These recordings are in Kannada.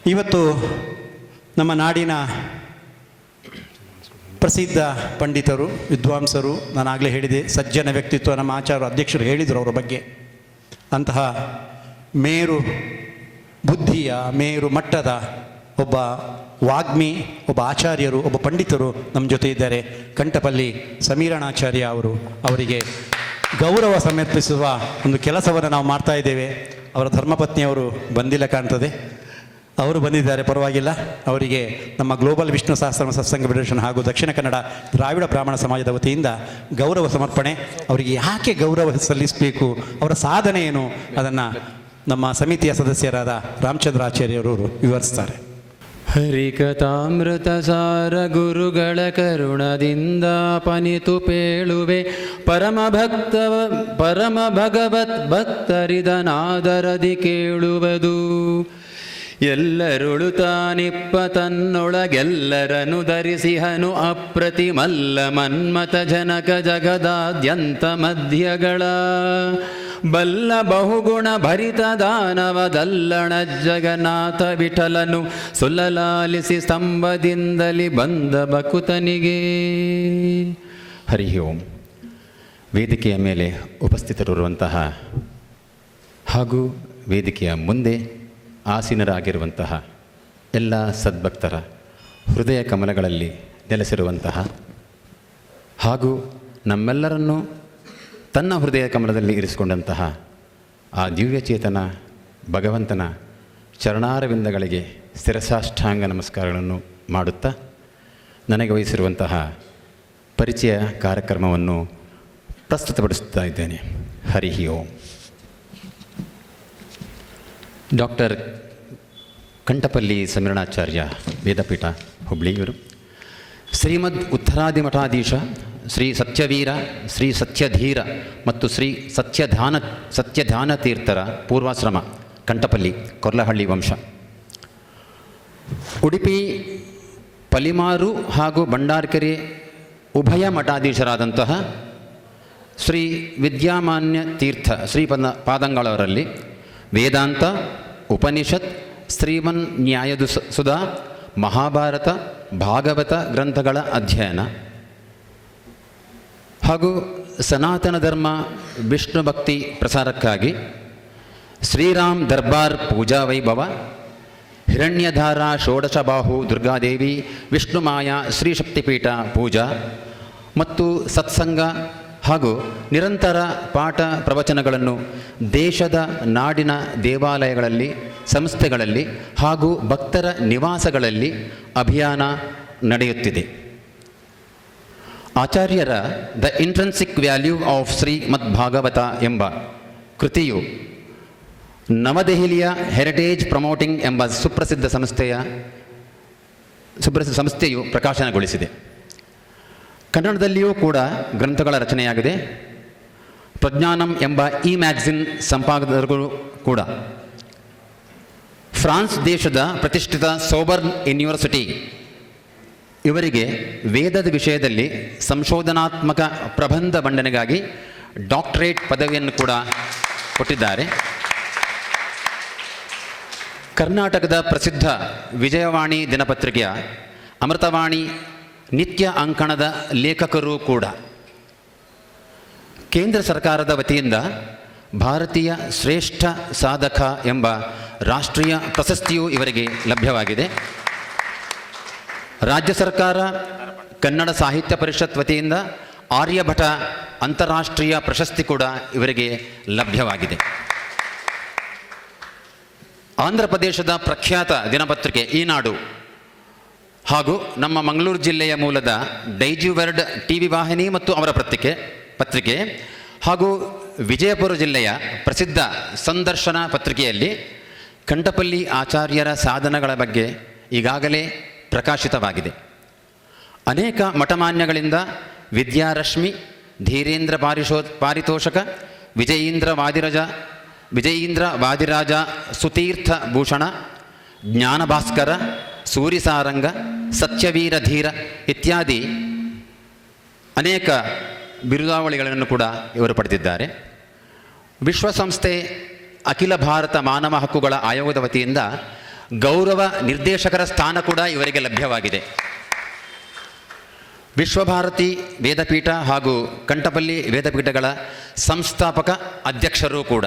ಇವತ್ತು ನಮ್ಮ ನಾಡಿನ ಪ್ರಸಿದ್ಧ ಪಂಡಿತರು, ವಿದ್ವಾಂಸರು, ನಾನಾಗಲೇ ಹೇಳಿದೆ, ಸಜ್ಜನ ವ್ಯಕ್ತಿತ್ವ, ನಮ್ಮ ಅಧ್ಯಕ್ಷರು ಹೇಳಿದರು ಅವರ ಬಗ್ಗೆ. ಅಂತಹ ಮೇರು ಬುದ್ಧಿಯ, ಮೇರು ಮಟ್ಟದ ಒಬ್ಬ ವಾಗ್ಮಿ, ಒಬ್ಬ ಆಚಾರ್ಯರು, ಒಬ್ಬ ಪಂಡಿತರು ನಮ್ಮ ಜೊತೆ ಇದ್ದಾರೆ. ಕಂಠಪಲ್ಲಿ ಸಮೀರಣಾಚಾರ್ಯ ಅವರು. ಅವರಿಗೆ ಗೌರವ ಸಮರ್ಪಿಸುವ ಒಂದು ಕೆಲಸವನ್ನು ನಾವು ಮಾಡ್ತಾ ಇದ್ದೇವೆ. ಅವರ ಧರ್ಮಪತ್ನಿಯವರು ಬಂದಿಲ್ಲ ಕಾಣ್ತದೆ, ಅವರು ಬಂದಿದ್ದಾರೆ, ಪರವಾಗಿಲ್ಲ. ಅವರಿಗೆ ನಮ್ಮ ಗ್ಲೋಬಲ್ ವಿಷ್ಣು ಸಹಸ್ರನಾಮ ಸತ್ಸಂಗ ಫೆಡರೇಷನ್ ಹಾಗೂ ದಕ್ಷಿಣ ಕನ್ನಡ ದ್ರಾವಿಡ ಬ್ರಾಹ್ಮಣ ಸಮಾಜದ ವತಿಯಿಂದ ಗೌರವ ಸಮರ್ಪಣೆ. ಅವರಿಗೆ ಯಾಕೆ ಗೌರವ ಸಲ್ಲಿಸಬೇಕು, ಅವರ ಸಾಧನೆ ಏನು, ಅದನ್ನು ನಮ್ಮ ಸಮಿತಿಯ ಸದಸ್ಯರಾದ ರಾಮಚಂದ್ರಾಚಾರ್ಯರು ವಿವರಿಸ್ತಾರೆ. ಹರಿಕಥಾಮೃತ ಸಾರ ಗುರುಗಳ ಕರುಣದಿಂದ ಪನಿತು ಪೇಳುವೆ ಪರಮ ಭಗವತ್ ಭಕ್ತರಿದನಾದರದಿ ಕೇಳುವುದು. ಎಲ್ಲರುಳುತಾನಿಪ್ಪ ತನ್ನೊಳಗೆಲ್ಲರನು ಧರಿಸಿಹನು ಅಪ್ರತಿಮಲ್ಲ ಮನ್ಮತ ಜನಕ ಜಗದಾದ್ಯಂತ ಮಧ್ಯಗಳ ಬಲ್ಲ ಬಹುಗುಣ ಭರಿತ ದಾನವದಲ್ಲಣ ಜಗನ್ನಾಥ ವಿಠಲನು ಸುಲ್ಲಲಾಲಿಸಿ ಸ್ತಂಭದಿಂದಲಿ ಬಂದ ಬಕುತನಿಗೆ. ಹರಿ ಓಂ. ವೇದಿಕೆಯ ಮೇಲೆ ಉಪಸ್ಥಿತರಿರುವಂತಹ ಹಾಗೂ ವೇದಿಕೆಯ ಮುಂದೆ ಆಸೀನರಾಗಿರುವಂತಹ ಎಲ್ಲ ಸದ್ಭಕ್ತರ ಹೃದಯ ಕಮಲಗಳಲ್ಲಿ ನೆಲೆಸಿರುವಂತಹ ಹಾಗೂ ನಮ್ಮೆಲ್ಲರನ್ನೂ ತನ್ನ ಹೃದಯ ಕಮಲದಲ್ಲಿ ಇರಿಸಿಕೊಂಡಂತಹ ಆ ದಿವ್ಯಚೇತನ ಭಗವಂತನ ಚರಣಾರವಿಂದಗಳಿಗೆ ಶಿರಸಾಷ್ಟಾಂಗ ನಮಸ್ಕಾರಗಳನ್ನು ಮಾಡುತ್ತಾ ನನಗೆ ವಹಿಸಿರುವಂತಹ ಪರಿಚಯ ಕಾರ್ಯಕ್ರಮವನ್ನು ಪ್ರಸ್ತುತಪಡಿಸುತ್ತಾ ಇದ್ದೇನೆ. ಹರಿ ಓಂ. ಡಾಕ್ಟರ್ ಕಂಠಪಲ್ಲಿ ಸಮೀರಣಾಚಾರ್ಯ ವೇದಪೀಠ ಹುಬ್ಳಿಯವರು, ಶ್ರೀಮದ್ ಉತ್ತರಾದಿ ಮಠಾಧೀಶ ಶ್ರೀ ಸತ್ಯವೀರ, ಶ್ರೀ ಸತ್ಯಧೀರ ಮತ್ತು ಶ್ರೀ ಸತ್ಯಧಾನ ತೀರ್ಥರ ಪೂರ್ವಾಶ್ರಮ ಕಂಠಪಲ್ಲಿ ಕೊರ್ಲಹಳ್ಳಿ ವಂಶ. ಉಡುಪಿ ಪಲಿಮಾರು ಹಾಗೂ ಭಂಡಾರಕೆರೆ ಉಭಯ ಮಠಾಧೀಶರಾದಂತಹ ಶ್ರೀ ವಿದ್ಯಾಮಾನ್ಯ ತೀರ್ಥ ಶ್ರೀ ಪಾದಂಗಳವರಲ್ಲಿ ವೇದಾಂತ, ಉಪನಿಷತ್, ಶ್ರೀಮನ್ ನ್ಯಾಯದು ಸುಧಾ, ಮಹಾಭಾರತ, ಭಾಗವತ ಗ್ರಂಥಗಳ ಅಧ್ಯಯನ ಹಾಗೂ ಸನಾತನ ಧರ್ಮ ವಿಷ್ಣು ಭಕ್ತಿ ಪ್ರಸಾರಕ್ಕಾಗಿ ಶ್ರೀರಾಮ್ ದರ್ಬಾರ್ ಪೂಜಾ ವೈಭವ, ಹಿರಣ್ಯಧಾರ ಷೋಡಶಬಾಹು ದುರ್ಗಾದೇವಿ ವಿಷ್ಣುಮಾಯಾ ಶ್ರೀ ಶಕ್ತಿಪೀಠ ಪೂಜಾ ಮತ್ತು ಸತ್ಸಂಗ ಹಾಗೂ ನಿರಂತರ ಪಾಠ ಪ್ರವಚನಗಳನ್ನು ದೇಶದ ನಾಡಿನ ದೇವಾಲಯಗಳಲ್ಲಿ, ಸಂಸ್ಥೆಗಳಲ್ಲಿ ಹಾಗೂ ಭಕ್ತರ ನಿವಾಸಗಳಲ್ಲಿ ಅಭಿಯಾನ ನಡೆಯುತ್ತಿದೆ. ಆಚಾರ್ಯರ ದ ಇಂಟ್ರೆನ್ಸಿಕ್ ವ್ಯಾಲ್ಯೂ ಆಫ್ ಶ್ರೀಮದ್ ಭಾಗವತ ಎಂಬ ಕೃತಿಯು ನವದೆಹಲಿಯ ಹೆರಿಟೇಜ್ ಪ್ರಮೋಟಿಂಗ್ ಎಂಬ ಸುಪ್ರಸಿದ್ಧ ಸಂಸ್ಥೆಯು ಪ್ರಕಾಶನಗೊಳಿಸಿದೆ. ಕನ್ನಡದಲ್ಲಿಯೂ ಕೂಡ ಗ್ರಂಥಗಳ ರಚನೆಯಾಗಿದೆ. ಪ್ರಜ್ಞಾನಂ ಎಂಬ ಮ್ಯಾಗಝಿನ್ ಸಂಪಾದಕರು ಕೂಡ. ಫ್ರಾನ್ಸ್ ದೇಶದ ಪ್ರತಿಷ್ಠಿತ ಸೋಬರ್ನ್ ಯೂನಿವರ್ಸಿಟಿ ಇವರಿಗೆ ವೇದದ ವಿಷಯದಲ್ಲಿ ಸಂಶೋಧನಾತ್ಮಕ ಪ್ರಬಂಧ ಮಂಡನೆಗಾಗಿ ಡಾಕ್ಟರೇಟ್ ಪದವಿಯನ್ನು ಕೂಡ ಕೊಟ್ಟಿದ್ದಾರೆ. ಕರ್ನಾಟಕದ ಪ್ರಸಿದ್ಧ ವಿಜಯವಾಣಿ ದಿನಪತ್ರಿಕೆಯ ಅಮೃತವಾಣಿ ನಿತ್ಯ ಅಂಕಣದ ಲೇಖಕರೂ ಕೂಡ. ಕೇಂದ್ರ ಸರ್ಕಾರದ ವತಿಯಿಂದ ಭಾರತೀಯ ಶ್ರೇಷ್ಠ ಸಾಧಕ ಎಂಬ ರಾಷ್ಟ್ರೀಯ ಪ್ರಶಸ್ತಿಯೂ ಇವರಿಗೆ ಲಭ್ಯವಾಗಿದೆ. ರಾಜ್ಯ ಸರ್ಕಾರ ಕನ್ನಡ ಸಾಹಿತ್ಯ ಪರಿಷತ್ ವತಿಯಿಂದ ಆರ್ಯಭಟ ಅಂತಾರಾಷ್ಟ್ರೀಯ ಪ್ರಶಸ್ತಿ ಕೂಡ ಇವರಿಗೆ ಲಭ್ಯವಾಗಿದೆ. ಆಂಧ್ರ ಪ್ರದೇಶದ ಪ್ರಖ್ಯಾತ ದಿನಪತ್ರಿಕೆ ಈನಾಡು ಹಾಗೂ ನಮ್ಮ ಮಂಗಳೂರು ಜಿಲ್ಲೆಯ ಮೂಲದ ಡೈಜಿವರ್ಡ್ ಟಿವಿ ವಾಹಿನಿ ಮತ್ತು ಅವರ ಪತ್ರಿಕೆ ಹಾಗೂ ವಿಜಯಪುರ ಜಿಲ್ಲೆಯ ಪ್ರಸಿದ್ಧ ಸಂದರ್ಶನ ಪತ್ರಿಕೆಯಲ್ಲಿ ಕಂಠಪಲ್ಲಿ ಆಚಾರ್ಯರ ಸಾಧನೆಗಳ ಬಗ್ಗೆ ಈಗಾಗಲೇ ಪ್ರಕಾಶಿತವಾಗಿದೆ. ಅನೇಕ ಮಠಮಾನ್ಯಗಳಿಂದ ವಿದ್ಯಾರಶ್ಮಿ, ಧೀರೇಂದ್ರ ಪಾರಿತೋಷಕ, ವಿಜಯೀಂದ್ರ ವಾದಿರಾಜ ಸುತೀರ್ಥ ಭೂಷಣ, ಜ್ಞಾನಭಾಸ್ಕರ, ಸೂರಿಸಾರಂಗ, ಸತ್ಯವೀರ ಧೀರ ಇತ್ಯಾದಿ ಅನೇಕ ಬಿರುದಾವಳಿಗಳನ್ನು ಕೂಡ ಇವರು ಪಡೆದಿದ್ದಾರೆ. ವಿಶ್ವಸಂಸ್ಥೆ ಅಖಿಲ ಭಾರತ ಮಾನವ ಹಕ್ಕುಗಳ ಆಯೋಗದ ವತಿಯಿಂದ ಗೌರವ ನಿರ್ದೇಶಕರ ಸ್ಥಾನ ಕೂಡ ಇವರಿಗೆ ಲಭ್ಯವಾಗಿದೆ. ವಿಶ್ವಭಾರತಿ ವೇದಪೀಠ ಹಾಗೂ ಕಂಠಪಲ್ಲಿ ವೇದಪೀಠಗಳ ಸಂಸ್ಥಾಪಕ ಅಧ್ಯಕ್ಷರೂ ಕೂಡ.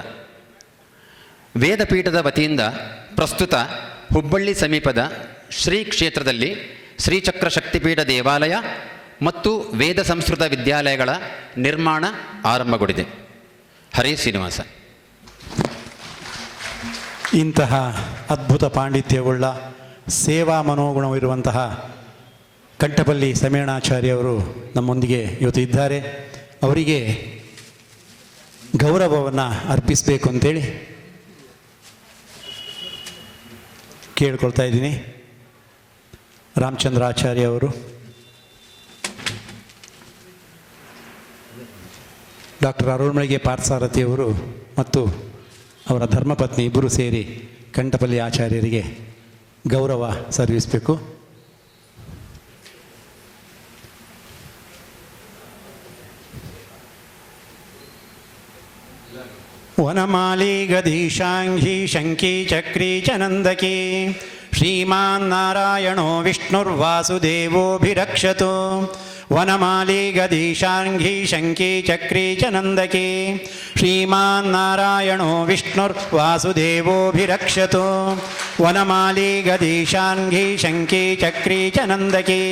ವೇದಪೀಠದ ವತಿಯಿಂದ ಪ್ರಸ್ತುತ ಹುಬ್ಬಳ್ಳಿ ಸಮೀಪದ ಶ್ರೀ ಕ್ಷೇತ್ರದಲ್ಲಿ ಶ್ರೀಚಕ್ರ ಶಕ್ತಿಪೀಠ ದೇವಾಲಯ ಮತ್ತು ವೇದ ಸಂಸ್ಕೃತ ವಿದ್ಯಾಲಯಗಳ ನಿರ್ಮಾಣ ಆರಂಭಗೊಂಡಿದೆ. ಹರೇ ಶ್ರೀನಿವಾಸ. ಇಂತಹ ಅದ್ಭುತ ಪಾಂಡಿತ್ಯವುಳ್ಳ ಸೇವಾ ಮನೋಗುಣವಿರುವಂತಹ ಕಂಠಪಲ್ಲಿ ಸಮೀರಣಾಚಾರ್ಯವರು ನಮ್ಮೊಂದಿಗೆ ಇವತ್ತು ಇದ್ದಾರೆ. ಅವರಿಗೆ ಗೌರವವನ್ನು ಅರ್ಪಿಸಬೇಕು ಅಂತೇಳಿ ಕೇಳ್ಕೊಳ್ತಾ ಇದ್ದೀನಿ. ರಾಮಚಂದ್ರ ಆಚಾರ್ಯ ಅವರು, ಡಾಕ್ಟರ್ ಅರುಳ್ಮಳಿಗೆ ಪಾರ್ಥಸಾರಥಿಯವರು ಮತ್ತು ಅವರ ಧರ್ಮಪತ್ನಿ ಇಬ್ಬರು ಸೇರಿ ಕಂಠಪಲ್ಲಿ ಆಚಾರ್ಯರಿಗೆ ಗೌರವ ಸಲ್ಲಿಸಬೇಕು. ವನಮಾಲಿ ಗದೀಶಾಂಘಿ ಶಂಕಿ ಚಕ್ರಿ ಚನಂದಕಿ ಶ್ರೀಮಾನ್ ನಾರಾಯಣೋ ವಿಷ್ಣುರ್ವಾಸುದೇವೋಭಿರಕ್ಷತು. ವನಮಾಲಿ ಗದೀಶಾಂಘಿ ಶಂಕಿ ಚಕ್ರಿ ಚನಂದಕಿ ಶ್ರೀಮಾನ್ ನಾರಾಯಣೋ ವಿಷ್ಣುರ್ವಾಸುದೇವೋಭಿರಕ್ಷತು. ವನಮಾಲಿ ಗದೀಶಾಂಘಿ ಶಂಕಿ ಚಕ್ರಿ ಚನಂದಕಿ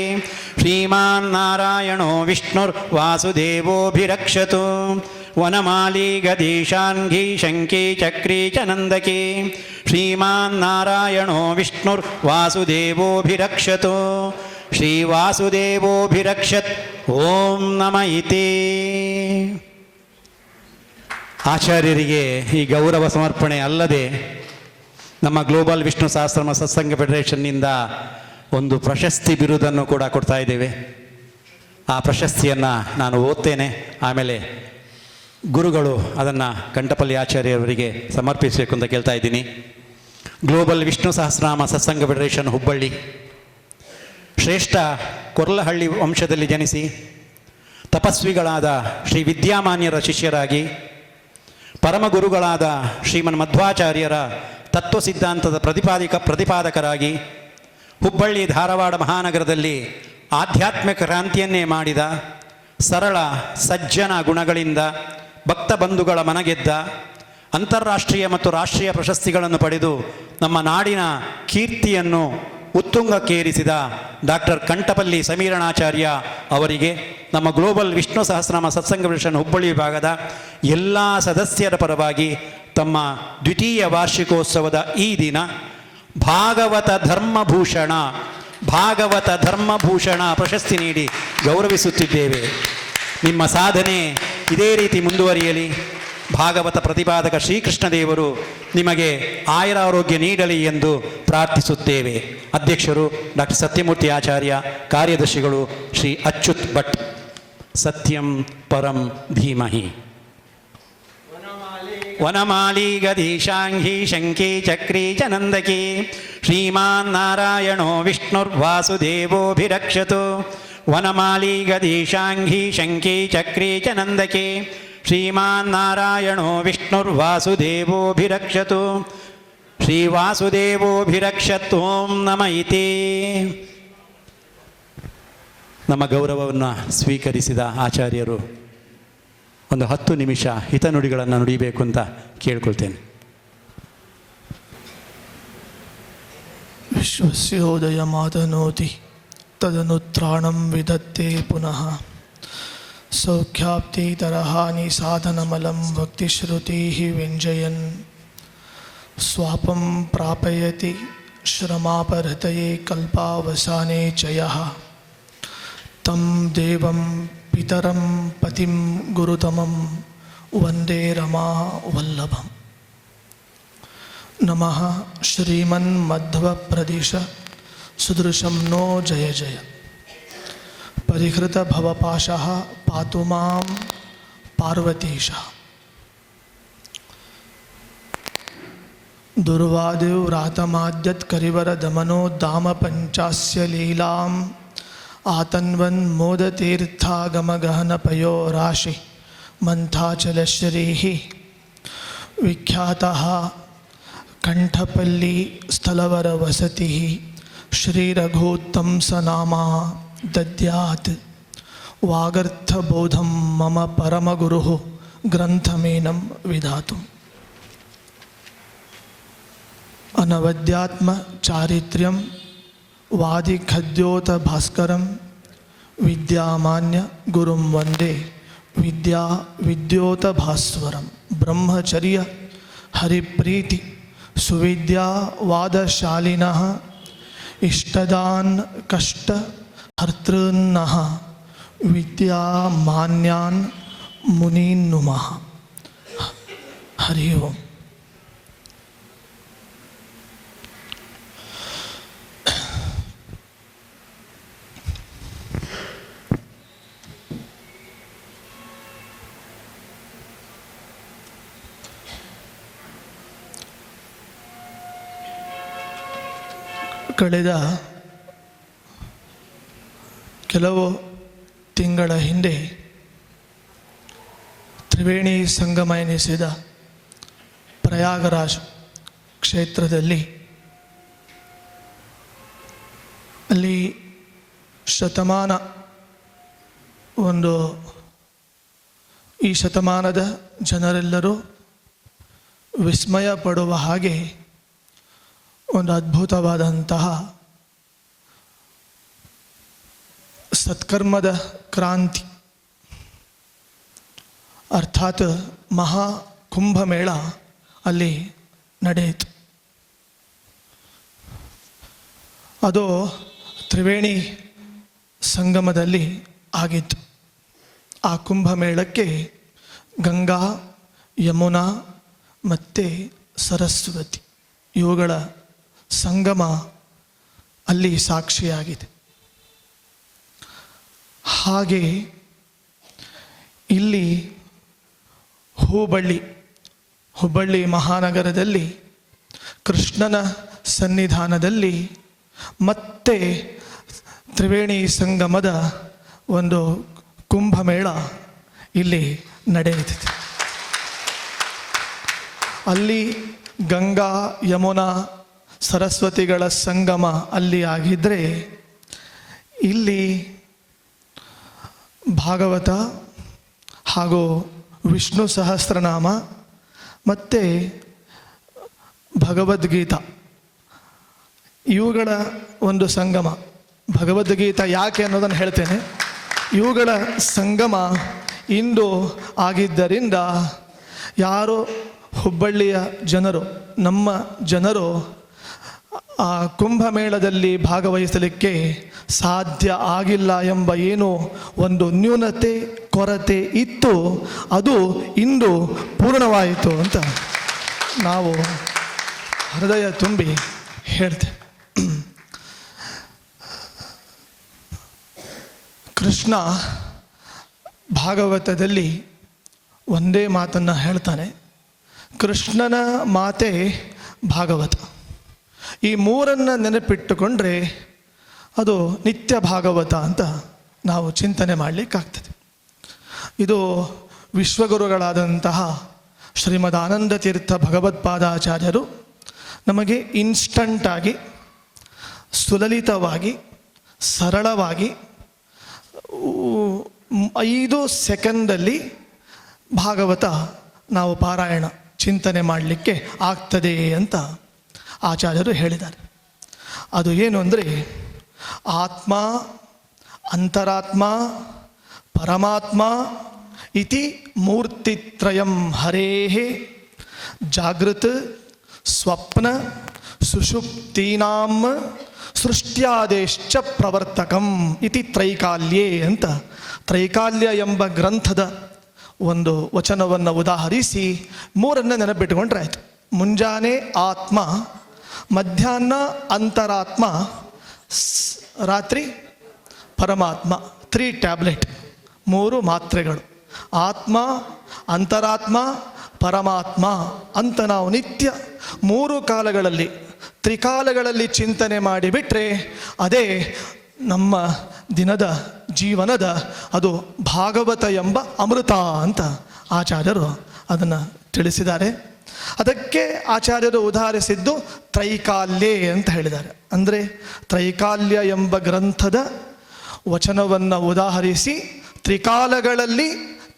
ಶ್ರೀಮಾನ್ ನಾರಾಯಣೋ ವಿಷ್ಣುರ್ವಾಸುದೇವೋಭಿರಕ್ಷತು. ವನಮಾಲಿ ಗದೀಶಾಂಘಿ ಶಂಕಿ ಚಕ್ರಿ ಚನಂದಕಿ ಶ್ರೀಮಾನ್ ನಾರಾಯಣೋ ವಿಷ್ಣುರ್ವಾಸುದೇವೋಭಿರಕ್ಷತು. ಶ್ರೀವಾಸುದೇವೋಭಿರಕ್ಷತ್. ಓಂ ನಮ ಇತಿ. ಆಚಾರ್ಯರಿಗೆ ಈ ಗೌರವ ಸಮರ್ಪಣೆ ಅಲ್ಲದೆ ನಮ್ಮ ಗ್ಲೋಬಲ್ ವಿಷ್ಣು ಸಹಸ್ರನಾಮ ಸತ್ಸಂಗ ಫೆಡರೇಷನ್ನಿಂದ ಒಂದು ಪ್ರಶಸ್ತಿ ಬಿರುದನ್ನು ಕೂಡ ಕೊಡ್ತಾ ಇದ್ದೇವೆ. ಆ ಪ್ರಶಸ್ತಿಯನ್ನು ನಾನು ಓದ್ತೇನೆ, ಆಮೇಲೆ ಗುರುಗಳು ಅದನ್ನು ಕಂಠಪಲ್ಲಿ ಆಚಾರ್ಯವರಿಗೆ ಸಮರ್ಪಿಸಬೇಕು ಅಂತ ಕೇಳ್ತಾ ಇದ್ದೀನಿ. ಗ್ಲೋಬಲ್ ವಿಷ್ಣು ಸಹಸ್ರನಾಮ ಸತ್ಸಂಗ ಫೆಡರೇಷನ್ ಹುಬ್ಬಳ್ಳಿ ಶ್ರೇಷ್ಠ ಕೊರ್ಲಹಳ್ಳಿ ವಂಶದಲ್ಲಿ ಜನಿಸಿ ತಪಸ್ವಿಗಳಾದ ಶ್ರೀ ವಿದ್ಯಾಮಾನ್ಯರ ಶಿಷ್ಯರಾಗಿ ಪರಮಗುರುಗಳಾದ ಶ್ರೀಮನ್ ಮಧ್ವಾಚಾರ್ಯರ ತತ್ವ ಸಿದ್ಧಾಂತದ ಪ್ರತಿಪಾದಕರಾಗಿ ಹುಬ್ಬಳ್ಳಿ ಧಾರವಾಡ ಮಹಾನಗರದಲ್ಲಿ ಆಧ್ಯಾತ್ಮಿಕ ಕ್ರಾಂತಿಯನ್ನೇ ಮಾಡಿದ ಸರಳ ಸಜ್ಜನ ಗುಣಗಳಿಂದ ಭಕ್ತ ಬಂಧುಗಳ ಮನಗೆದ್ದ ಅಂತಾರಾಷ್ಟ್ರೀಯ ಮತ್ತು ರಾಷ್ಟ್ರೀಯ ಪ್ರಶಸ್ತಿಗಳನ್ನು ಪಡೆದು ನಮ್ಮ ನಾಡಿನ ಕೀರ್ತಿಯನ್ನು ಉತ್ತುಂಗಕ್ಕೇರಿಸಿದ ಡಾಕ್ಟರ್ ಕಂಠಪಲ್ಲಿ ಸಮೀರಣಾಚಾರ್ಯ ಅವರಿಗೆ ನಮ್ಮ ಗ್ಲೋಬಲ್ ವಿಷ್ಣು ಸಹಸ್ರನಾಮ ಸತ್ಸಂಗ ಫೆಡರೇಷನ್ ಹುಬ್ಬಳ್ಳಿ ವಿಭಾಗದ ಎಲ್ಲ ಸದಸ್ಯರ ಪರವಾಗಿ ತಮ್ಮ ದ್ವಿತೀಯ ವಾರ್ಷಿಕೋತ್ಸವದ ಈ ದಿನ ಭಾಗವತ ಧರ್ಮಭೂಷಣ ಪ್ರಶಸ್ತಿ ನೀಡಿ ಗೌರವಿಸುತ್ತಿದ್ದೇವೆ. ನಿಮ್ಮ ಸಾಧನೆ ಇದೇ ರೀತಿ ಮುಂದುವರಿಯಲಿ. ಭಾಗವತ ಪ್ರತಿಪಾದಕ ಶ್ರೀಕೃಷ್ಣ ದೇವರು ನಿಮಗೆ ಆಯುರಾರೋಗ್ಯ ನೀಡಲಿ ಎಂದು ಪ್ರಾರ್ಥಿಸುತ್ತೇವೆ. ಅಧ್ಯಕ್ಷರು ಡಾಕ್ಟರ್ ಸತ್ಯಮೂರ್ತಿ ಆಚಾರ್ಯ, ಕಾರ್ಯದರ್ಶಿಗಳು ಶ್ರೀ ಅಚ್ಯುತ್ ಭಟ್. ಸತ್ಯಂ ಪರಂ ಧೀಮಹಿ. ವನಮಾಲಿ ಗದೀಶಾಂಘಿ ಶಂಕಿ ಚಕ್ರಿ ಚನಂದಕಿ ಶ್ರೀಮಾನ್ ನಾರಾಯಣೋ ವಿಷ್ಣುರ್ವಾಸುದೇವೋಭಿರಕ್ಷತು. ವನಮಾಲಿ ಗದೀಶಾಂಘಿ ಶಂಕಿ ಚಕ್ರಿ ಚನಂದಕಿ ಶ್ರೀಮಾನ್ ನಾರಾಯಣೋ ವಿಷ್ಣುರ್ವಾಸುದೇವೋಭಿರಕ್ಷತು. ಶ್ರೀವಾಸುದೇವೋಭಿರಕ್ಷತ್. ಓಂ ನಮ ಇತಿ. ನಮ್ಮ ಗೌರವವನ್ನು ಸ್ವೀಕರಿಸಿದ ಆಚಾರ್ಯರು ಒಂದು 10 ನಿಮಿಷ ಹಿತನುಡಿಗಳನ್ನು ನುಡಿಬೇಕು ಅಂತ ಕೇಳ್ಕೊಳ್ತೇನೆ. ವಿಶ್ವಸ್ಯೋದಯ ಮಾತನೋತಿ ತದನುತ್ರಾಣಂ ವಿಧತ್ತೆ ಪುನಃ ಸೌಖ್ಯಾಪ್ತಿತರಹಾನಿ ಸಾಧನಮಲಂ ಭಕ್ತಿಶ್ರುತಿ ವ್ಯಂಜಯನ್ ಸ್ವಾಪಂ ಪ್ರಾಪಯತಿ ಶ್ರಮಾಪಹೃತಯೇ ಕಲ್ಪಾವಸಾನೆ ಚ ಯಃ ತಂ ದೇವಂ ಪಿತರಂ ಪತಿಂ ಗುರುತಮಂ ವಂದೇ ರಮಾ ವಲ್ಲಭಂ. ನಮಃ ಶ್ರೀಮನ್ಮಧ್ವಪ್ರದೇಶ ಸುದೃಶಂ ನೋ ಜಯ ಜಯ. ಪರಿಹೃತ ಭವಪಾಶಃ ಪಾತು ಮಾಂ ಪಾರ್ವತೀಶಃ. ದುರ್ವಾದಿವ್ರಾತಮಾದ್ಯತ್ ಕರಿವರ ದಮನೋ ಧಾಮ ಪಂಚಾಸ್ಯ ಲೀಲಾಂ ಆತನ್ವನ್ ಮೋದತೀರ್ಥಾಗಮಗಹನ ಪಯೋ ರಾಶಿ ಮಂಥಾಚಲಶ್ರೀ ವಿಖ್ಯಾತಃ ಕಂಠಪಲ್ಲಿ ಸ್ಥಳವರ ವಸತಿ ಶ್ರೀರಘೋತ್ತಂಸ ನಾಮ ದದ್ಯಾತ್ ವಾಗರ್ಥಬೋಧಂ ಮಮ ಪರಮಗುರು ಗ್ರಂಥಮೇನಂ ವಿಧಾತು. ಅನವದ್ಯಾತ್ಮ ಚಾರಿತ್ರ್ಯಂ ವಾದಿಖದ್ಯೋತ ಭಾಸ್ಕರಂ ವಿದ್ಯಾಮಾನ್ಯ ಗುರುಂ ವಂದೇ ವಿದ್ಯೋತ ಭಾಸ್ವರಂ. ಬ್ರಹ್ಮಚರ್ಯ ಹರಿಪ್ರೀತಿ ಸುವಿದ್ಯಾ ವಾದಶಾಲಿನಃ ಇಷ್ಟದಾನ್ ಕಷ್ಟ ಹರ್ತೃನ್ನಃ ವಿದ್ಯಾಮಾನ್ಯಾನ್ ಮುನೀನ್ ನುಮಃ. ಹರಿ ಓಂ. ಕಳೆದ ಕೆಲವು ತಿಂಗಳ ಹಿಂದೆ ತ್ರಿವೇಣಿ ಸಂಗಮ ಎನಿಸಿದ ಪ್ರಯಾಗರಾಜ್ ಕ್ಷೇತ್ರದಲ್ಲಿ ಅಲ್ಲಿ ಶತಮಾನ ಈ ಶತಮಾನದ ಜನರೆಲ್ಲರೂ ವಿಸ್ಮಯ ಪಡುವ ಹಾಗೆ ಒಂದು ಅದ್ಭುತವಾದಂತಹ ಸತ್ಕರ್ಮದ ಕ್ರಾಂತಿ ಅರ್ಥಾತ್ ಮಹಾ ಕುಂಭಮೇಳ ಅಲ್ಲಿ ನಡೆಯಿತು. ಅದು ತ್ರಿವೇಣಿ ಸಂಗಮದಲ್ಲಿ ಆಗಿತ್ತು. ಆ ಕುಂಭಮೇಳಕ್ಕೆ ಗಂಗಾ, ಯಮುನಾ ಮತ್ತು ಸರಸ್ವತಿ ಇವುಗಳ ಸಂಗಮ ಅಲ್ಲಿ ಸಾಕ್ಷಿಯಾಗಿದೆ. ಹಾಗೆ ಇಲ್ಲಿ ಹುಬ್ಬಳ್ಳಿ ಮಹಾನಗರದಲ್ಲಿ ಕೃಷ್ಣನ ಸನ್ನಿಧಾನದಲ್ಲಿ ಮತ್ತೆ ತ್ರಿವೇಣಿ ಸಂಗಮದ ಒಂದು ಕುಂಭಮೇಳ ಇಲ್ಲಿ ನಡೆಯುತ್ತಿದೆ. ಅಲ್ಲಿ ಗಂಗಾ, ಯಮುನಾ, ಸರಸ್ವತಿಗಳ ಸಂಗಮ ಅಲ್ಲಿ ಆಗಿದ್ದರೆ ಇಲ್ಲಿ ಭಾಗವತ ಹಾಗೂ ವಿಷ್ಣು ಸಹಸ್ರನಾಮ ಮತ್ತು ಭಗವದ್ಗೀತಾ ಇವುಗಳ ಒಂದು ಸಂಗಮ. ಭಗವದ್ಗೀತಾ ಯಾಕೆ ಅನ್ನೋದನ್ನು ಹೇಳ್ತೇನೆ. ಇವುಗಳ ಸಂಗಮ ಇಂದು ಆಗಿದ್ದರಿಂದ ಯಾರು ಹುಬ್ಬಳ್ಳಿಯ ಜನರು, ನಮ್ಮ ಜನರು ಆ ಕುಂಭಮೇಳದಲ್ಲಿ ಭಾಗವಹಿಸಲಿಕ್ಕೆ ಸಾಧ್ಯ ಆಗಿಲ್ಲ ಎಂಬ ಏನೋ ಒಂದು ನ್ಯೂನತೆ, ಕೊರತೆ ಇತ್ತು, ಅದು ಇಂದು ಪೂರ್ಣವಾಯಿತು ಅಂತ ನಾವು ಹೃದಯ ತುಂಬಿ ಹೇಳ್ತೇವೆ. ಕೃಷ್ಣ ಭಾಗವತದಲ್ಲಿ ಒಂದೇ ಮಾತನ್ನು ಹೇಳ್ತಾನೆ, ಕೃಷ್ಣನ ಮಾತೆ ಭಾಗವತ. ಈ ಮೂರನ್ನು ನೆನಪಿಟ್ಟುಕೊಂಡ್ರೆ ಅದು ನಿತ್ಯ ಭಾಗವತ ಅಂತ ನಾವು ಚಿಂತನೆ ಮಾಡಲಿಕ್ಕಾಗ್ತದೆ. ಇದು ವಿಶ್ವಗುರುಗಳಾದಂತಹ ಶ್ರೀಮದ್ ಆನಂದ ತೀರ್ಥ ಭಗವತ್ಪಾದಾಚಾರ್ಯರು ನಮಗೆ ಇನ್ಸ್ಟಂಟಾಗಿ, ಸುಲಲಿತವಾಗಿ, ಸರಳವಾಗಿ 5 ಸೆಕೆಂಡಲ್ಲಿ ಭಾಗವತ ನಾವು ಪಾರಾಯಣ ಚಿಂತನೆ ಮಾಡಲಿಕ್ಕೆ ಆಗ್ತದೆ ಅಂತ ಆಚಾರ್ಯರು ಹೇಳಿದ್ದಾರೆ. ಅದು ಏನು ಅಂದರೆ, ಆತ್ಮ, ಅಂತರಾತ್ಮ, ಪರಮಾತ್ಮ ಇತಿ ಮೂರ್ತಿತ್ರಯಂ ಹರೇಃ ಜಾಗೃತ್ ಸ್ವಪ್ನ ಸುಷುಪ್ತೀನಾಂ ಸೃಷ್ಟ್ಯಾದೇಶ್ಚ ಪ್ರವರ್ತಕಂ ಇತಿ ತ್ರೈಕಾಲ್ಯೇ ಅಂತ ತ್ರೈಕಾಲ್ಯ ಎಂಬ ಗ್ರಂಥದ ಒಂದು ವಚನವನ್ನು ಉದಾಹರಿಸಿ 3 ನೆನಪಿಟ್ಟುಕೊಂಡ್ರೆ ಆಯಿತು. ಮುಂಜಾನೆ ಆತ್ಮ, ಮಧ್ಯಾಹ್ನ ಅಂತರಾತ್ಮ, ರಾತ್ರಿ ಪರಮಾತ್ಮ. 3 ಟ್ಯಾಬ್ಲೆಟ್, 3 ಮಾತ್ರೆಗಳು. ಆತ್ಮ, ಅಂತರಾತ್ಮ, ಪರಮಾತ್ಮ ಅಂತ ನಾವು ನಿತ್ಯ 3 ಕಾಲಗಳಲ್ಲಿ, ತ್ರಿಕಾಲಗಳಲ್ಲಿ ಚಿಂತನೆ ಮಾಡಿಬಿಟ್ರೆ ಅದೇ ನಮ್ಮ ದಿನದ ಜೀವನದ ಅದು ಭಾಗವತ ಎಂಬ ಅಮೃತ ಅಂತ ಆಚಾರ್ಯರು ಅದನ್ನು ತಿಳಿಸಿದ್ದಾರೆ. ಅದಕ್ಕೆ ಆಚಾರ್ಯರು ಉದಾಹರಿಸಿದ್ದು ತ್ರೈಕಾಲ್ಯೆ ಅಂತ ಹೇಳಿದ್ದಾರೆ. ಅಂದರೆ ತ್ರೈಕಾಲ್ಯ ಎಂಬ ಗ್ರಂಥದ ವಚನವನ್ನು ಉದಾಹರಿಸಿ ತ್ರಿಕಾಲಗಳಲ್ಲಿ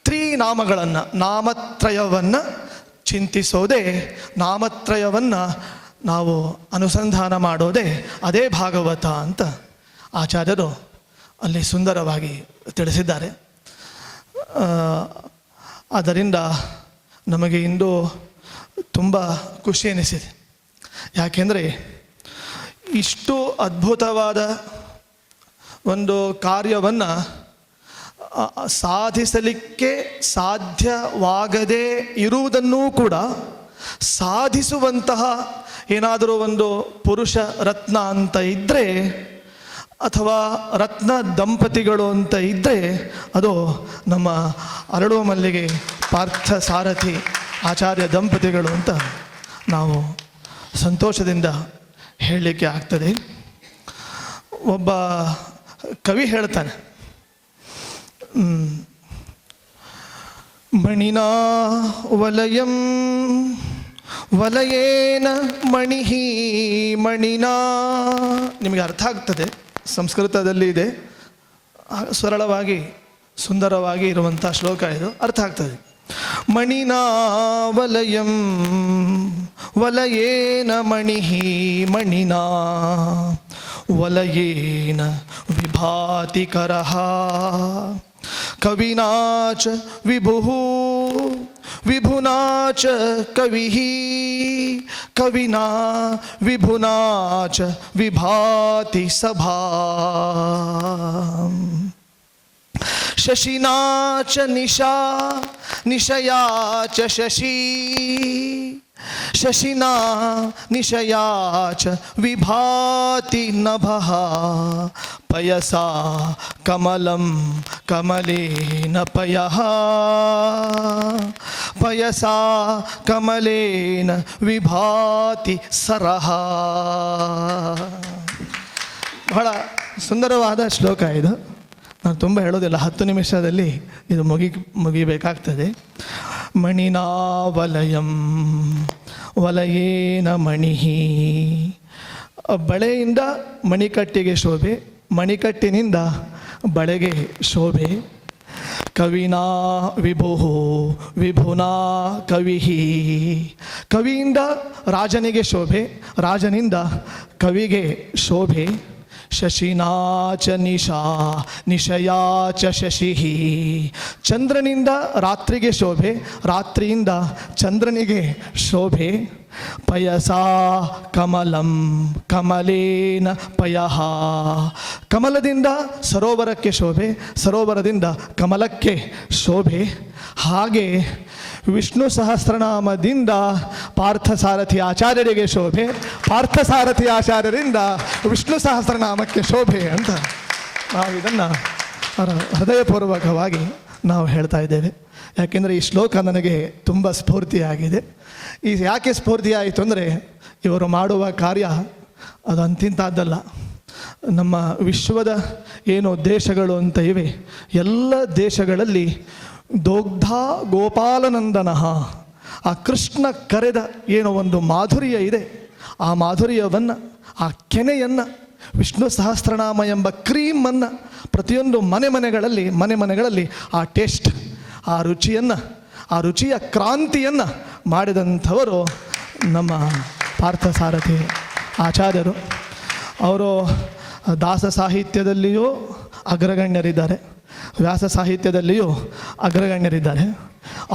ತ್ರಿನಾಮಗಳನ್ನು, ನಾಮತ್ರಯವನ್ನು ಚಿಂತಿಸೋದೇ, ನಾಮತ್ರಯವನ್ನು ನಾವು ಅನುಸಂಧಾನ ಮಾಡೋದೇ ಅದೇ ಭಾಗವತ ಅಂತ ಆಚಾರ್ಯರು ಅಲ್ಲಿ ಸುಂದರವಾಗಿ ತಿಳಿಸಿದ್ದಾರೆ. ಆದ್ದರಿಂದ ನಮಗೆ ಇಂದು ತುಂಬ ಖುಷಿ ಎನಿಸಿದೆ. ಯಾಕೆಂದರೆ ಇಷ್ಟು ಅದ್ಭುತವಾದ ಒಂದು ಕಾರ್ಯವನ್ನು ಸಾಧಿಸಲಿಕ್ಕೆ ಸಾಧ್ಯವಾಗದೇ ಇರುವುದನ್ನೂ ಕೂಡ ಸಾಧಿಸುವಂತಹ ಏನಾದರೂ ಒಂದು ಪುರುಷ ರತ್ನ ಅಂತ ಇದ್ದರೆ, ಅಥವಾ ರತ್ನ ದಂಪತಿಗಳು ಅಂತ ಇದ್ದರೆ, ಅದು ನಮ್ಮ ಅರಳುವ ಮಲ್ಲಿಗೆ ಪಾರ್ಥ ಸಾರಥಿ ಆಚಾರ್ಯ ದಂಪತಿಗಳು ಅಂತ ನಾವು ಸಂತೋಷದಿಂದ ಹೇಳಲಿಕ್ಕೆ ಆಗ್ತದೆ. ಒಬ್ಬ ಕವಿ ಹೇಳ್ತಾನೆ, ಮಣಿನಾ ವಲಯಂ ವಲಯೇನ ಮಣಿಹಿ ಮಣಿನಾ. ನಿಮಗೆ ಅರ್ಥ ಆಗ್ತದೆ, ಸಂಸ್ಕೃತದಲ್ಲಿ ಇದೆ, ಸರಳವಾಗಿ ಸುಂದರವಾಗಿ ಇರುವಂಥ ಶ್ಲೋಕ ಇದು, ಅರ್ಥ ಆಗ್ತದೆ. ಮಣಿನಾ ವಲಯಂ ವಲಯೇನ ಮಣಿಹಿ ಮಣಿನಾ ವಲಯೇನ ವಿಭಾತಿ ಕರಃ ಕವಿನಾ ಚ ವಿಭುಃ ವಿಭುನಾ ಚ ಕವಿಃ ಕವಿನಾ ವಿಭುನಾ ಚ ವಿಭಾತಿ ಸಭಾ ಶಶಿನಾ ಚ ನಿಶಾ ನಿಶಯಾ ಚ ಶಶಿ ಶಶಿನಾ ನಿಶಯಾ ಚ ವಿಭಾತಿ ನಭಃ ಪಯಸಾ ಕಮಲಂ ಕಮಲೇನ ಪಯಃ ಪಯಸಾ ಕಮಲೇನ ವಿಭಾತಿ ಸರಃ. ಬಹಳ ಸುಂದರವಾದ ಶ್ಲೋಕ ಇದು. ನಾನು ತುಂಬ ಹೇಳೋದಿಲ್ಲ, 10 ನಿಮಿಷದಲ್ಲಿ ಇದು ಮುಗಿಬೇಕಾಗ್ತದೆ. ಮಣಿನಾ ವಲಯಂ ವಲಯೇನ ಮಣಿಹಿ. ಬಳೆಯಿಂದ ಮಣಿಕಟ್ಟಿಗೆ ಶೋಭೆ, ಮಣಿಕಟ್ಟಿನಿಂದ ಬಳೆಗೆ ಶೋಭೆ. ಕವಿನಾ ವಿಭುಃ ವಿಭುನಾ ಕವಿಃ. ಕವಿಯಿಂದ ರಾಜನಿಗೆ ಶೋಭೆ, ರಾಜನಿಂದ ಕವಿಗೆ ಶೋಭೆ. ಶಶಿನಾ ಚ ನಿಶಾ ನಿಶಯಾ ಚ ಶಶಿಃ. ಚಂದ್ರನಿಂದ ರಾತ್ರಿಗೆ ಶೋಭೆ, ರಾತ್ರಿಯಿಂದ ಚಂದ್ರನಿಗೆ ಶೋಭೆ. ಪಯಸಾ ಕಮಲಂ ಕಮಲೇನ ಪಯಃ. ಕಮಲದಿಂದ ಸರೋವರಕ್ಕೆ ಶೋಭೆ, ಸರೋವರದಿಂದ ಕಮಲಕ್ಕೆ ಶೋಭೆ. ಹಾಗೆ ವಿಷ್ಣು ಸಹಸ್ರನಾಮದಿಂದ ಪಾರ್ಥಸಾರಥಿ ಆಚಾರ್ಯರಿಗೆ ಶೋಭೆ, ಪಾರ್ಥಸಾರಥಿ ಆಚಾರ್ಯರಿಂದ ವಿಷ್ಣು ಸಹಸ್ರನಾಮಕ್ಕೆ ಶೋಭೆ ಅಂತ ನಾವು ಇದನ್ನು ಹೃದಯಪೂರ್ವಕವಾಗಿ ನಾವು ಹೇಳ್ತಾ ಇದ್ದೇವೆ. ಯಾಕೆಂದರೆ ಈ ಶ್ಲೋಕ ನನಗೆ ತುಂಬ ಸ್ಫೂರ್ತಿಯಾಗಿದೆ. ಯಾಕೆ ಸ್ಫೂರ್ತಿಯಾಯಿತು ಅಂದರೆ, ಇವರು ಮಾಡುವ ಕಾರ್ಯ ಅದು ಅಂತಿಂತದ್ದಲ್ಲ. ನಮ್ಮ ವಿಶ್ವದ ಏನು ದೇಶಗಳು ಅಂತ ಇವೆ, ಎಲ್ಲ ದೇಶಗಳಲ್ಲಿ ದೋಗ್ಧ ಗೋಪಾಲನಂದನಃ, ಆ ಕೃಷ್ಣ ಕರೆದ ಏನೋ ಒಂದು ಮಾಧುರ್ಯ ಇದೆ, ಆ ಮಾಧುರ್ಯವನ್ನು, ಆ ಕೆನೆಯನ್ನು, ವಿಷ್ಣು ಸಹಸ್ರನಾಮ ಎಂಬ ಕ್ರೀಮನ್ನು ಪ್ರತಿಯೊಂದು ಮನೆಗಳಲ್ಲಿ ಆ ಟೇಸ್ಟ್, ಆ ರುಚಿಯನ್ನು, ಆ ರುಚಿಯ ಕ್ರಾಂತಿಯನ್ನು ಮಾಡಿದಂಥವರು ನಮ್ಮ ಪಾರ್ಥಸಾರಥಿ ಆಚಾರ್ಯರು. ಅವರು ದಾಸ ಸಾಹಿತ್ಯದಲ್ಲಿಯೂ ಅಗ್ರಗಣ್ಯರಿದ್ದಾರೆ, ವ್ಯಾಸ ಸಾಹಿತ್ಯದಲ್ಲಿಯೂ ಅಗ್ರಗಣ್ಯರಿದ್ದಾರೆ.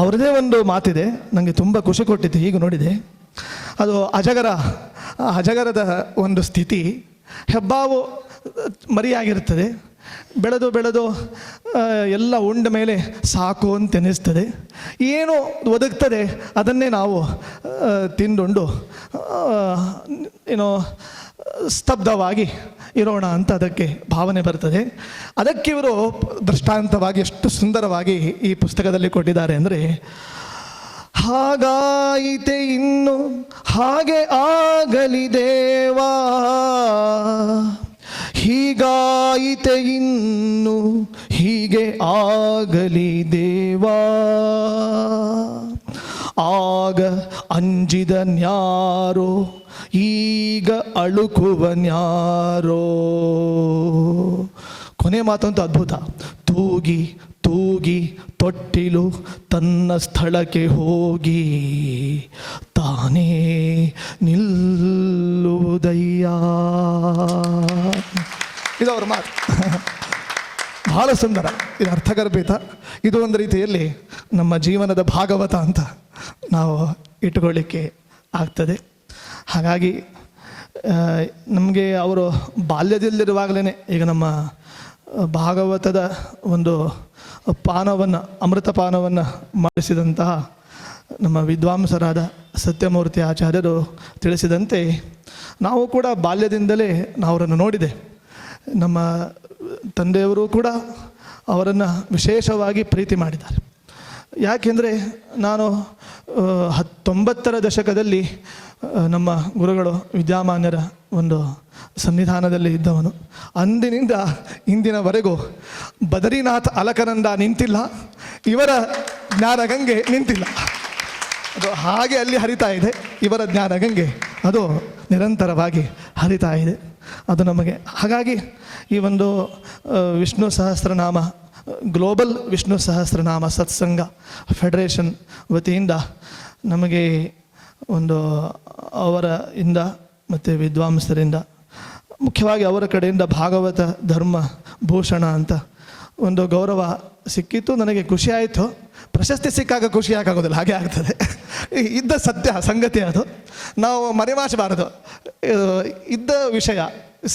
ಅವರದೇ ಒಂದು ಮಾತಿದೆ, ನನಗೆ ತುಂಬ ಖುಷಿ ಕೊಟ್ಟಿತ್ತು ಈಗ ನೋಡಿದೆ. ಅದು ಅಜಗರದ ಒಂದು ಸ್ಥಿತಿ. ಹೆಬ್ಬಾವು ಮರಿಯಾಗಿರ್ತದೆ, ಬೆಳೆದು ಎಲ್ಲ ಉಂಡ ಮೇಲೆ ಸಾಕು ಅಂತ ಎನಿಸ್ತದೆ. ಏನು ಒದಗ್ತದೆ ಅದನ್ನೇ ನಾವು ತಿಂದುಂಡು ಏನೋ ಸ್ತಬ್ಧವಾಗಿ ಇರೋಣ ಅಂತ ಅದಕ್ಕೆ ಭಾವನೆ ಬರ್ತದೆ. ಅದಕ್ಕೆ ಇವರು ದೃಷ್ಟಾಂತವಾಗಿ ಎಷ್ಟು ಸುಂದರವಾಗಿ ಈ ಪುಸ್ತಕದಲ್ಲಿ ಕೊಟ್ಟಿದ್ದಾರೆ ಅಂದರೆ, ಹಾಗಾಯಿತೆ ಇನ್ನು ಹಾಗೆ ಆಗಲಿ ದೇವಾ, ಹೀಗಾಯಿತೆ ಇನ್ನು ಹೀಗೆ ಆಗಲಿ ದೇವಾ, ಆಗ ಅಂಜಿದನ್ಯಾರೋ ಈಗ ಅಳುಕುವನ್ಯಾರೋ. ಕೊನೆ ಮಾತಂತೂ ಅದ್ಭುತ. ತೂಗಿ ತೂಗಿ ತೊಟ್ಟಿಲು ತನ್ನ ಸ್ಥಳಕ್ಕೆ ಹೋಗಿ ತಾನೇ ನಿಲ್ಲುವುದಯ್ಯ. ಇದು ಅವ್ರ ಮಾತು. ಬಹಳ ಸುಂದರ, ಇದು ಅರ್ಥಗರ್ಭಿತ. ಇದು ಒಂದು ರೀತಿಯಲ್ಲಿ ನಮ್ಮ ಜೀವನದ ಭಾಗವತ ಅಂತ ನಾವು ಇಟ್ಟುಕೊಳ್ಳಿಕ್ಕೆ ಆಗ್ತದೆ. ಹಾಗಾಗಿ ನಮಗೆ ಅವರು ಬಾಲ್ಯದಲ್ಲಿರುವಾಗಲೇ ಈಗ ನಮ್ಮ ಭಾಗವತದ ಒಂದು ಪಾನವನ್ನು, ಅಮೃತ ಪಾನವನ್ನು ಮಾಡಿಸಿದಂತಹ ನಮ್ಮ ವಿದ್ವಾಂಸರಾದ ಸತ್ಯಮೂರ್ತಿ ಆಚಾರ್ಯರು ತಿಳಿಸಿದಂತೆ ನಾವು ಕೂಡ ಬಾಲ್ಯದಿಂದಲೇ ನಾವು ಅವರನ್ನು ನೋಡಿದೆ. ನಮ್ಮ ತಂದೆಯವರು ಕೂಡ ಅವರನ್ನು ವಿಶೇಷವಾಗಿ ಪ್ರೀತಿ ಮಾಡಿದ್ದಾರೆ. ಯಾಕೆಂದರೆ ನಾನು 90ರ ದಶಕದಲ್ಲಿ ನಮ್ಮ ಗುರುಗಳು ವಿದ್ಯಾಮಾನ್ಯರ ಒಂದು ಸನ್ನಿಧಾನದಲ್ಲಿ ಇದ್ದವನು. ಅಂದಿನಿಂದ ಇಂದಿನವರೆಗೂ ಬದರಿನಾಥ್ ಅಲಕನಂದ ನಿಂತಿಲ್ಲ, ಇವರ ಜ್ಞಾನಗಂಗೆ ನಿಂತಿಲ್ಲ. ಅದು ಹಾಗೆ ಅಲ್ಲಿ ಹರಿತಾ ಇದೆ. ಇವರ ಜ್ಞಾನಗಂಗೆ ಅದು ನಿರಂತರವಾಗಿ ಹರಿತಾ ಇದೆ. ಅದು ನಮಗೆ ಹಾಗಾಗಿ ಈ ಒಂದು ವಿಷ್ಣು ಸಹಸ್ರನಾಮ, ಗ್ಲೋಬಲ್ ವಿಷ್ಣು ಸಹಸ್ರನಾಮ ಸತ್ಸಂಗ ಫೆಡರೇಷನ್ ವತಿಯಿಂದ ನಮಗೆ ಒಂದು ಅವರ ಇಂದ ಮತ್ತು ವಿದ್ವಾಂಸರಿಂದ, ಮುಖ್ಯವಾಗಿ ಅವರ ಕಡೆಯಿಂದ ಭಾಗವತ ಧರ್ಮ ಭೂಷಣ ಅಂತ ಒಂದು ಗೌರವ ಸಿಕ್ಕಿತ್ತು. ನನಗೆ ಖುಷಿ ಆಯಿತು. ಪ್ರಶಸ್ತಿ ಸಿಕ್ಕಾಗ ಖುಷಿ ಆಗೋದಿಲ್ಲ, ಹಾಗೆ ಆಗ್ತದೆ. ಇದ್ದ ಸತ್ಯ ಸಂಗತಿ ಅದು, ನಾವು ಮರೆಮಾಚಬಾರದು. ಇದ್ದ ವಿಷಯ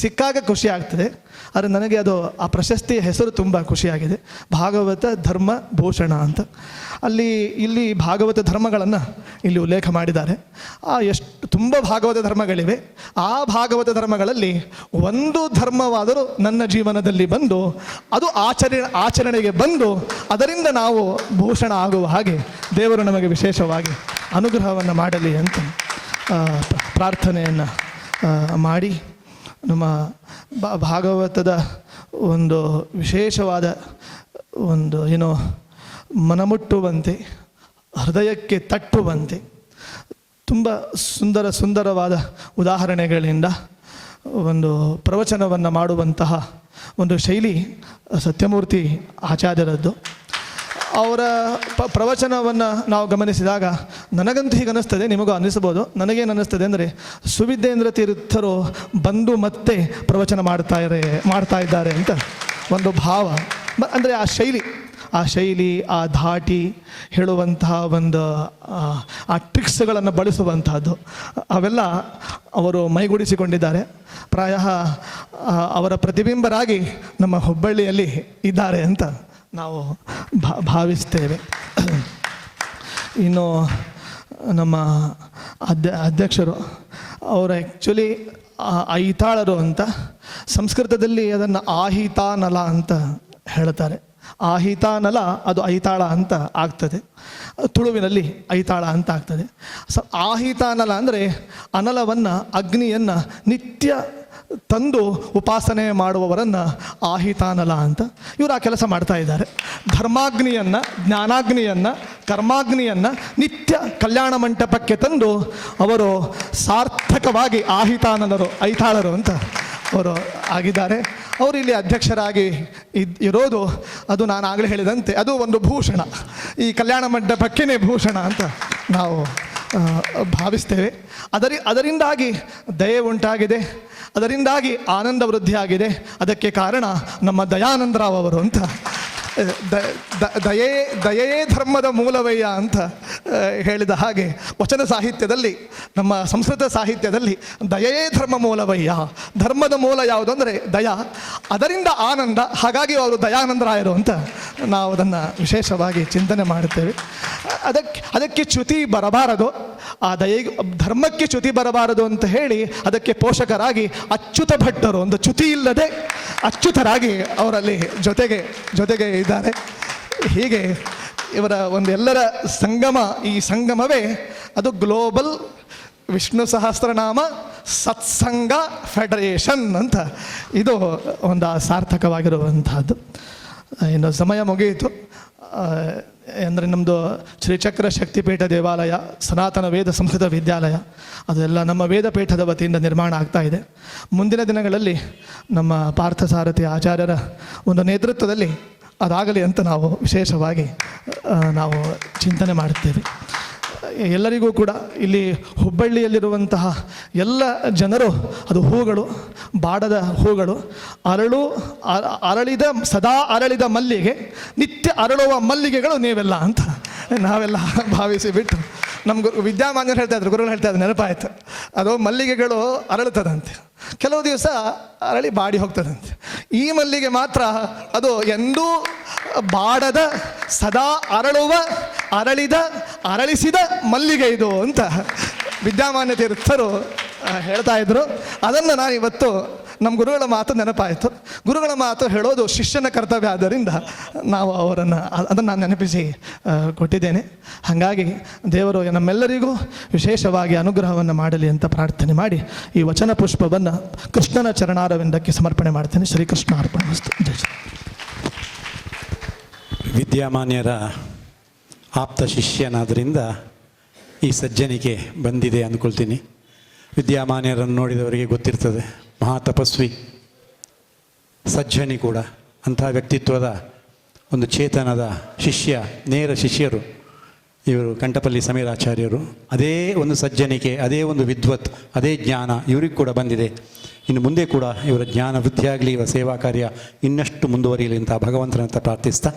ಸಿಕ್ಕಾಗ ಖುಷಿ ಆಗ್ತದೆ. ಆದರೆ ನನಗೆ ಅದು ಆ ಪ್ರಶಸ್ತಿಯ ಹೆಸರು ತುಂಬ ಖುಷಿಯಾಗಿದೆ, ಭಾಗವತ ಧರ್ಮ ಭೂಷಣ ಅಂತ. ಇಲ್ಲಿ ಭಾಗವತ ಧರ್ಮಗಳನ್ನು ಇಲ್ಲಿ ಉಲ್ಲೇಖ ಮಾಡಿದ್ದಾರೆ. ಎಷ್ಟು ತುಂಬ ಭಾಗವತ ಧರ್ಮಗಳಿವೆ. ಆ ಭಾಗವತ ಧರ್ಮಗಳಲ್ಲಿ ಒಂದು ಧರ್ಮವಾದರೂ ನನ್ನ ಜೀವನದಲ್ಲಿ ಬಂದು ಅದು ಆಚರಣೆಗೆ ಬಂದು ಅದರಿಂದ ನಾವು ಭೂಷಣ ಆಗುವ ಹಾಗೆ ದೇವರು ನಮಗೆ ವಿಶೇಷವಾಗಿ ಅನುಗ್ರಹವನ್ನು ಮಾಡಲಿ ಅಂತ ಪ್ರಾರ್ಥನೆಯನ್ನು ಮಾಡಿ, ನಮ್ಮ ಭಾಗವತದ ಒಂದು ವಿಶೇಷವಾದ ಒಂದು ಮನಮುಟ್ಟುವಂತೆ, ಹೃದಯಕ್ಕೆ ತಟ್ಟುವಂತೆ ತುಂಬ ಸುಂದರವಾದ ಉದಾಹರಣೆಗಳಿಂದ ಒಂದು ಪ್ರವಚನವನ್ನು ಮಾಡುವಂತಹ ಒಂದು ಶೈಲಿ ಸತ್ಯಮೂರ್ತಿ ಆಚಾರ್ಯರದ್ದು. ಅವರ ಪ್ರವಚನವನ್ನು ನಾವು ಗಮನಿಸಿದಾಗ ನನಗಂತೂ ಹೀಗೆ ಅನ್ನಿಸ್ತದೆ, ನಿಮಗೂ ಅನ್ನಿಸ್ಬೋದು. ನನಗೇನು ಅನ್ನಿಸ್ತದೆ ಅಂದರೆ ಸುವಿದ್ಯೇಂದ್ರ ತೀರ್ಥರು ಬಂದು ಮತ್ತೆ ಪ್ರವಚನ ಮಾಡ್ತಾ ಇದ್ದಾರೆ ಅಂತ ಒಂದು ಭಾವ. ಅಂದರೆ ಆ ಶೈಲಿ, ಆ ಧಾಟಿ ಹೇಳುವಂತಹ ಒಂದು ಆ ಟ್ರಿಕ್ಸ್ಗಳನ್ನು ಬಳಸುವಂತಹದ್ದು ಅವೆಲ್ಲ ಅವರು ಮೈಗೂಡಿಸಿಕೊಂಡಿದ್ದಾರೆ. ಪ್ರಾಯ ಅವರ ಪ್ರತಿಬಿಂಬರಾಗಿ ನಮ್ಮ ಹುಬ್ಬಳ್ಳಿಯಲ್ಲಿ ಇದ್ದಾರೆ ಅಂತ ನಾವು ಭಾವಿಸ್ತೇವೆ. ಇನ್ನು ನಮ್ಮ ಅಧ್ಯಕ್ಷರು ಅವರು ಆ್ಯಕ್ಚುಲಿ ಐತಾಳರು ಅಂತ, ಸಂಸ್ಕೃತದಲ್ಲಿ ಅದನ್ನು ಆಹಿತಾನಲ ಅಂತ ಹೇಳ್ತಾರೆ. ಆಹಿತಾನಲ ಅದು ಐತಾಳ ಅಂತ ಆಗ್ತದೆ, ತುಳುವಿನಲ್ಲಿ ಐತಾಳ ಅಂತ ಆಗ್ತದೆ. ಆಹಿತಾನಲ ಅಂದರೆ ಅನಲವನ್ನು, ಅಗ್ನಿಯನ್ನು ನಿತ್ಯ ತಂದು ಉಪಾಸನೆ ಮಾಡುವವರನ್ನು ಆಹಿತಾನಲ ಅಂತ. ಇವರು ಆ ಕೆಲಸ ಮಾಡ್ತಾ ಇದ್ದಾರೆ. ಧರ್ಮಾಗ್ನಿಯನ್ನು, ಜ್ಞಾನಾಗ್ನಿಯನ್ನು, ಕರ್ಮಾಗ್ನಿಯನ್ನು ನಿತ್ಯ ಕಲ್ಯಾಣ ಮಂಟಪಕ್ಕೆ ತಂದು ಅವರು ಸಾರ್ಥಕವಾಗಿ ಐತಾಳರು ಅಂತ ಅವರು ಆಗಿದ್ದಾರೆ. ಅವರು ಇಲ್ಲಿ ಅಧ್ಯಕ್ಷರಾಗಿ ಇರೋದು ಅದು ನಾನು ಆಗಲೇ ಹೇಳಿದಂತೆ ಅದು ಒಂದು ಭೂಷಣ, ಈ ಕಲ್ಯಾಣ ಮಂಟಪಕ್ಕೇ ಭೂಷಣ ಅಂತ ನಾವು ಭಾವಿಸ್ತೇವೆ. ಅದರಿಂದಾಗಿ ದಯೆ ಉಂಟಾಗಿದೆ, ಅದರಿಂದಾಗಿ ಆನಂದ ವೃದ್ಧಿಯಾಗಿದೆ. ಅದಕ್ಕೆ ಕಾರಣ ನಮ್ಮ ದಯಾನಂದರಾವ್ ಅವರು ಅಂತ. ದಯೆಯೇ ಧರ್ಮದ ಮೂಲವಯ್ಯ ಅಂತ ಹೇಳಿದ ಹಾಗೆ ವಚನ ಸಾಹಿತ್ಯದಲ್ಲಿ, ನಮ್ಮ ಸಂಸ್ಕೃತ ಸಾಹಿತ್ಯದಲ್ಲಿ ದಯೆಯೇ ಧರ್ಮ ಮೂಲವಯ್ಯ, ಧರ್ಮದ ಮೂಲ ಯಾವುದು ಅಂದರೆ ದಯ, ಅದರಿಂದ ಆನಂದ. ಹಾಗಾಗಿ ಅವರು ದಯಾನಂದರಾಯರು ಅಂತ ನಾವು ಅದನ್ನು ವಿಶೇಷವಾಗಿ ಚಿಂತನೆ ಮಾಡುತ್ತೇವೆ. ಅದಕ್ಕೆ ಚ್ಯುತಿ ಬರಬಾರದು, ಆ ಧರ್ಮಕ್ಕೆ ಚ್ಯುತಿ ಬರಬಾರದು ಅಂತ ಹೇಳಿ ಅದಕ್ಕೆ ಪೋಷಕರಾಗಿ ಅಚ್ಯುತ ಭಟ್ಟರು, ಒಂದು ಚ್ಯುತಿ ಇಲ್ಲದೆ ಅಚ್ಯುತರಾಗಿ ಅವರಲ್ಲಿ ಜೊತೆಗೆ ಇದ್ದಾರೆ. ಹೀಗೆ ಇವರ ಎಲ್ಲರ ಸಂಗಮ, ಈ ಸಂಗಮವೇ ಅದು ಗ್ಲೋಬಲ್ ವಿಷ್ಣು ಸಹಸ್ರನಾಮ ಸತ್ಸಂಗ ಫೆಡರೇಷನ್ ಅಂತ. ಇದು ಒಂದು ಸಾರ್ಥಕವಾಗಿರುವಂತಹದ್ದು. ಇನ್ನು ಸಮಯ ಮುಗಿಯಿತು. ಅಂದರೆ ನಮ್ಮದು ಶ್ರೀಚಕ್ರ ಶಕ್ತಿಪೀಠ ದೇವಾಲಯ, ಸನಾತನ ವೇದ ಸಂಸ್ಕೃತ ವಿದ್ಯಾಲಯ, ಅದೆಲ್ಲ ನಮ್ಮ ವೇದಪೀಠದ ವತಿಯಿಂದ ನಿರ್ಮಾಣ ಆಗ್ತಾ ಇದೆ. ಮುಂದಿನ ದಿನಗಳಲ್ಲಿ ನಮ್ಮ ಪಾರ್ಥಸಾರಥಿ ಆಚಾರ್ಯರ ಒಂದು ನೇತೃತ್ವದಲ್ಲಿ ಅದಾಗಲಿ ಅಂತ ನಾವು ವಿಶೇಷವಾಗಿ ನಾವು ಚಿಂತನೆ ಮಾಡುತ್ತೇವೆ. ಎಲ್ಲರಿಗೂ ಕೂಡ ಇಲ್ಲಿ ಹುಬ್ಬಳ್ಳಿಯಲ್ಲಿರುವಂತಹ ಎಲ್ಲ ಜನರು ಅದು ಹೂಗಳು, ಬಾಡದ ಹೂಗಳು, ಅರಳಿದ ಸದಾ ಅರಳಿದ ಮಲ್ಲಿಗೆ, ನಿತ್ಯ ಅರಳುವ ಮಲ್ಲಿಗೆಗಳು ನೀವೆಲ್ಲ ಅಂತ ನಾವೆಲ್ಲ ಭಾವಿಸಿ ಬಿಟ್ಟು ನಮ್ಮ ವಿದ್ಯಾಮಾನ್ಯರು ಹೇಳ್ತಾ ಇದ್ರು, ಗುರುಗಳು ಹೇಳ್ತಾ ಇದ್ರು, ನೆನಪಾಯ್ತು. ಅದು ಮಲ್ಲಿಗೆಗಳು ಅರಳುತ್ತದಂತೆ, ಕೆಲವು ದಿವಸ ಅರಳಿ ಬಾಡಿ ಹೋಗ್ತದಂತೆ. ಈ ಮಲ್ಲಿಗೆ ಮಾತ್ರ ಅದು ಎಂದೂ ಬಾಡದ ಸದಾ ಅರಳುವ ಅರಳಿಸಿದ ಮಲ್ಲಿಗೆ ಇದು ಅಂತ ವಿದ್ಯಾಮಾನ್ಯ ತೀರ್ಥರು ಹೇಳ್ತಾ ಇದ್ರು. ಅದನ್ನು ನಾನು ಇವತ್ತು ನಮ್ಮ ಗುರುಗಳ ಮಾತು ನೆನಪಾಯಿತು. ಗುರುಗಳ ಮಾತು ಹೇಳೋದು ಶಿಷ್ಯನ ಕರ್ತವ್ಯ ಆದ್ದರಿಂದ ನಾವು ಅದನ್ನು ನಾನು ನೆನಪಿಸಿ ಕೊಟ್ಟಿದ್ದೇನೆ. ಹಾಗಾಗಿ ದೇವರು ನಮ್ಮೆಲ್ಲರಿಗೂ ವಿಶೇಷವಾಗಿ ಅನುಗ್ರಹವನ್ನು ಮಾಡಲಿ ಅಂತ ಪ್ರಾರ್ಥನೆ ಮಾಡಿ ಈ ವಚನ ಪುಷ್ಪವನ್ನು ಕೃಷ್ಣನ ಚರಣಾರವಿಂದಕ್ಕೆ ಸಮರ್ಪಣೆ ಮಾಡ್ತೇನೆ. ಶ್ರೀಕೃಷ್ಣ ಅರ್ಪಣಮಸ್ತು. ಜಯ ಶ್ರೀ. ವಿದ್ಯಾಮಾನ್ಯರ ಆಪ್ತ ಶಿಷ್ಯನಾದ್ದರಿಂದ ಈ ಸಜ್ಜನಿಕೆ ಬಂದಿದೆ ಅಂದ್ಕೊಳ್ತೀನಿ. ವಿದ್ಯಾಮಾನ್ಯರನ್ನು ನೋಡಿದವರಿಗೆ ಗೊತ್ತಿರ್ತದೆ, ಮಹಾತಪಸ್ವಿ, ಸಜ್ಜನಿ ಕೂಡ. ಅಂತಹ ವ್ಯಕ್ತಿತ್ವದ ಒಂದು ಚೇತನದ ಶಿಷ್ಯ, ನೇರ ಶಿಷ್ಯರು ಇವರು ಕಂಠಪಲ್ಲಿ ಸಮೀರಾಚಾರ್ಯರು. ಅದೇ ಒಂದು ಸಜ್ಜನಿಕೆ, ಅದೇ ಒಂದು ವಿದ್ವತ್, ಅದೇ ಜ್ಞಾನ ಇವರಿಗೆ ಕೂಡ ಬಂದಿದೆ. ಇನ್ನು ಮುಂದೆ ಕೂಡ ಇವರ ಜ್ಞಾನ ವೃದ್ಧಿಯಾಗಲಿ, ಇವರ ಸೇವಾ ಕಾರ್ಯ ಇನ್ನಷ್ಟು ಮುಂದುವರಿಯಲಿ ಅಂತ ಭಗವಂತನಂತ ಪ್ರಾರ್ಥಿಸ್ತಾ